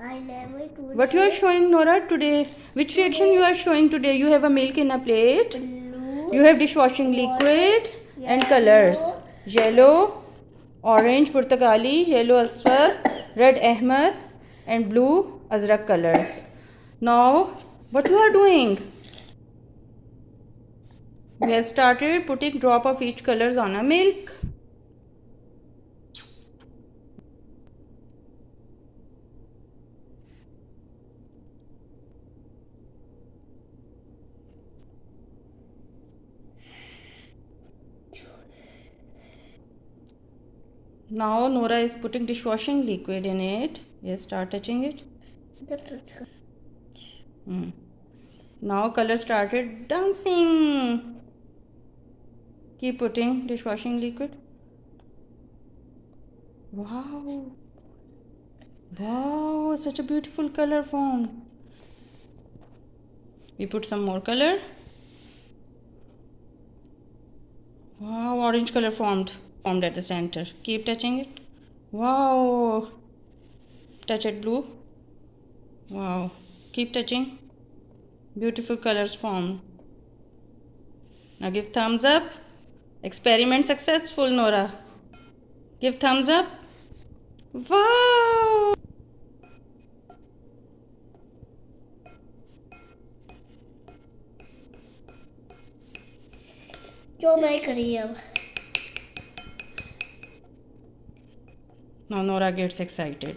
I never today. What you are showing, Nora, today? Which reaction you are showing today? You have a milk in a plate. Blue. You have dishwashing liquid and colors. Yellow, orange, Purtagali, yellow, Aswar, red, Ahmad, and blue, Azrak colors. Now, what you are doing? We have started putting drop of each colors on a milk. Now Nora is putting dishwashing liquid in it. Yes, start touching it. Now color started dancing. Keep putting dishwashing liquid. Wow. Wow, such a beautiful color formed. We put some more color. Wow, orange color formed at the center. Keep touching it. Wow. Touch it blue. Wow. Keep touching. Beautiful colors formed. Now give thumbs up. Experiment successful, Nora. Give thumbs up. Wow. जो मैं करी अब. Now Nora gets excited.